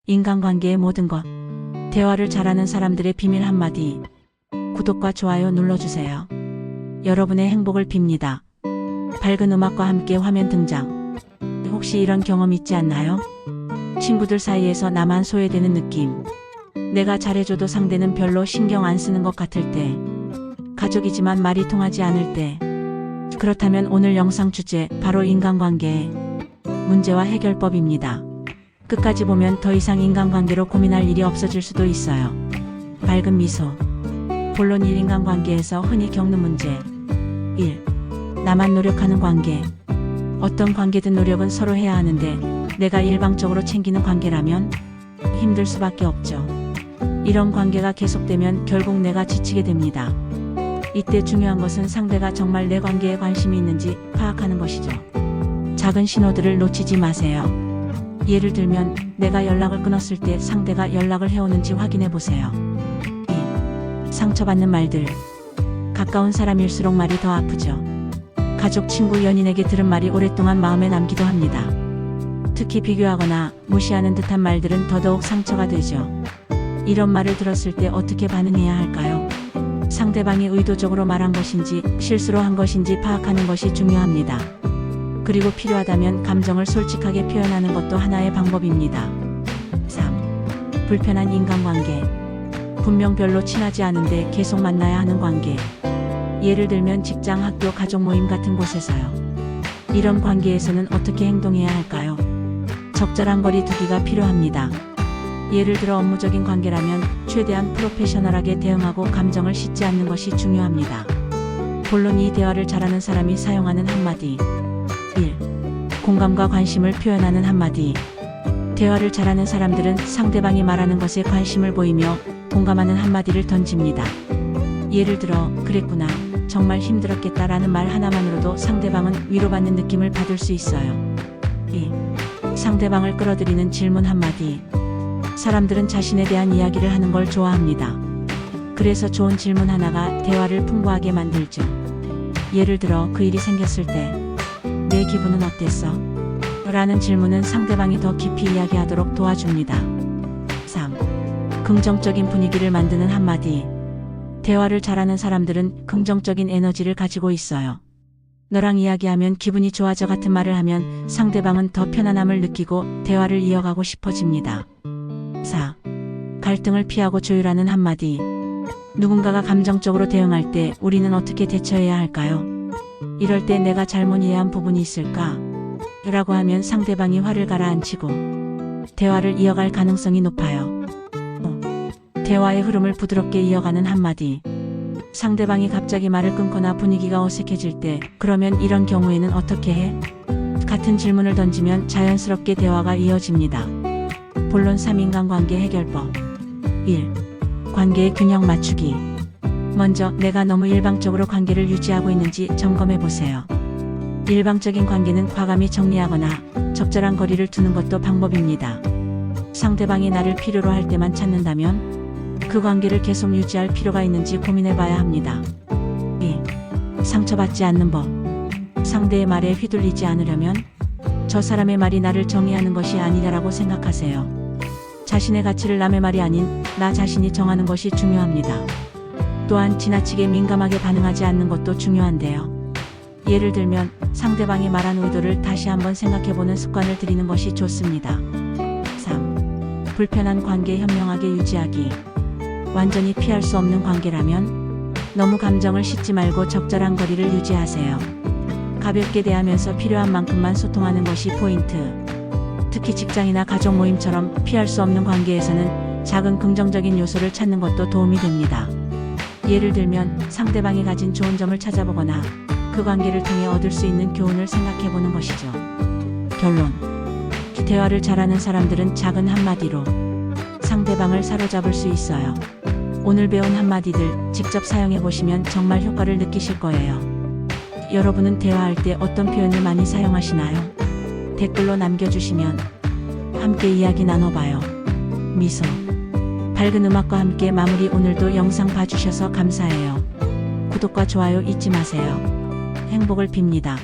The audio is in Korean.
인간관계의 모든 것. 대화를 잘하는 사람들의 비밀 한마디. 구독과 좋아요 눌러주세요. 여러분의 행복을 빕니다. 밝은 음악과 함께 화면 등장. 혹시 이런 경험 있지 않나요? 친구들 사이에서 나만 소외되는 느낌. 내가 잘해줘도 상대는 별로 신경 안 쓰는 것 같을 때. 가족이지만 말이 통하지 않을 때. 그렇다면 오늘 영상 주제 바로 인간관계의 문제와 해결법입니다. 끝까지 보면 더 이상 인간관계로 고민할 일이 없어질 수도 있어요. 밝은 미소. 본론 1. 인간관계에서 흔히 겪는 문제. 1. 나만 노력하는 관계. 어떤 관계든 노력은 서로 해야 하는데 내가 일방적으로 챙기는 관계라면 힘들 수밖에 없죠. 이런 관계가 계속되면 결국 내가 지치게 됩니다. 이때 중요한 것은 상대가 정말 내 관계에 관심이 있는지 파악하는 것이죠. 작은 신호들을 놓치지 마세요. 예를 들면 내가 연락을 끊었을 때 상대가 연락을 해오는지 확인해 보세요. 2. 상처받는 말들. 가까운 사람일수록 말이 더 아프죠. 가족, 친구, 연인에게 들은 말이 오랫동안 마음에 남기도 합니다. 특히 비교하거나 무시하는 듯한 말들은 더더욱 상처가 되죠. 이런 말을 들었을 때 어떻게 반응해야 할까요? 상대방이 의도적으로 말한 것인지 실수로 한 것인지 파악하는 것이 중요합니다. 그리고 필요하다면 감정을 솔직하게 표현하는 것도 하나의 방법입니다. 3. 불편한 인간관계. 분명 별로 친하지 않은데 계속 만나야 하는 관계. 예를 들면 직장, 학교, 가족 모임 같은 곳에서요. 이런 관계에서는 어떻게 행동해야 할까요? 적절한 거리 두기가 필요합니다. 예를 들어 업무적인 관계라면 최대한 프로페셔널하게 대응하고 감정을 싣지 않는 것이 중요합니다. 본론 이 대화를 잘하는 사람이 사용하는 한마디. 1. 공감과 관심을 표현하는 한마디. 대화를 잘하는 사람들은 상대방이 말하는 것에 관심을 보이며 공감하는 한마디를 던집니다. 예를 들어 그랬구나, 정말 힘들었겠다라는 말 하나만으로도 상대방은 위로받는 느낌을 받을 수 있어요. 2. 상대방을 끌어들이는 질문 한마디. 사람들은 자신에 대한 이야기를 하는 걸 좋아합니다. 그래서 좋은 질문 하나가 대화를 풍부하게 만들죠. 예를 들어 그 일이 생겼을 때 내 기분은 어땠어? 라는 질문은 상대방이 더 깊이 이야기하도록 도와줍니다. 3. 긍정적인 분위기를 만드는 한마디. 대화를 잘하는 사람들은 긍정적인 에너지를 가지고 있어요. 너랑 이야기하면 기분이 좋아져 같은 말을 하면 상대방은 더 편안함을 느끼고 대화를 이어가고 싶어집니다. 4. 갈등을 피하고 조율하는 한마디. 누군가가 감정적으로 대응할 때 우리는 어떻게 대처해야 할까요? 이럴 때 내가 잘못 이해한 부분이 있을까? 라고 하면 상대방이 화를 가라앉히고 대화를 이어갈 가능성이 높아요. 5. 대화의 흐름을 부드럽게 이어가는 한마디. 상대방이 갑자기 말을 끊거나 분위기가 어색해질 때 그러면 이런 경우에는 어떻게 해? 같은 질문을 던지면 자연스럽게 대화가 이어집니다. 본론 3. 인간관계 해결법. 1. 관계의 균형 맞추기. 먼저 내가 너무 일방적으로 관계를 유지하고 있는지 점검해 보세요. 일방적인 관계는 과감히 정리하거나 적절한 거리를 두는 것도 방법입니다. 상대방이 나를 필요로 할 때만 찾는다면 그 관계를 계속 유지할 필요가 있는지 고민해 봐야 합니다. 2. 상처받지 않는 법. 상대의 말에 휘둘리지 않으려면 저 사람의 말이 나를 정의하는 것이 아니라고 생각하세요. 자신의 가치를 남의 말이 아닌 나 자신이 정하는 것이 중요합니다. 또한 지나치게 민감하게 반응하지 않는 것도 중요한데요. 예를 들면 상대방이 말한 의도를 다시 한번 생각해보는 습관을 들이는 것이 좋습니다. 3. 불편한 관계 현명하게 유지하기. 완전히 피할 수 없는 관계라면 너무 감정을 싣지 말고 적절한 거리를 유지하세요. 가볍게 대하면서 필요한 만큼만 소통하는 것이 포인트. 특히 직장이나 가족 모임처럼 피할 수 없는 관계에서는 작은 긍정적인 요소를 찾는 것도 도움이 됩니다. 예를 들면 상대방이 가진 좋은 점을 찾아보거나 그 관계를 통해 얻을 수 있는 교훈을 생각해보는 것이죠. 결론. 대화를 잘하는 사람들은 작은 한마디로 상대방을 사로잡을 수 있어요. 오늘 배운 한마디들 직접 사용해보시면 정말 효과를 느끼실 거예요. 여러분은 대화할 때 어떤 표현을 많이 사용하시나요? 댓글로 남겨주시면 함께 이야기 나눠봐요. 미소. 밝은 음악과 함께 마무리. 오늘도 영상 봐주셔서 감사해요. 구독과 좋아요 잊지 마세요. 행복을 빕니다.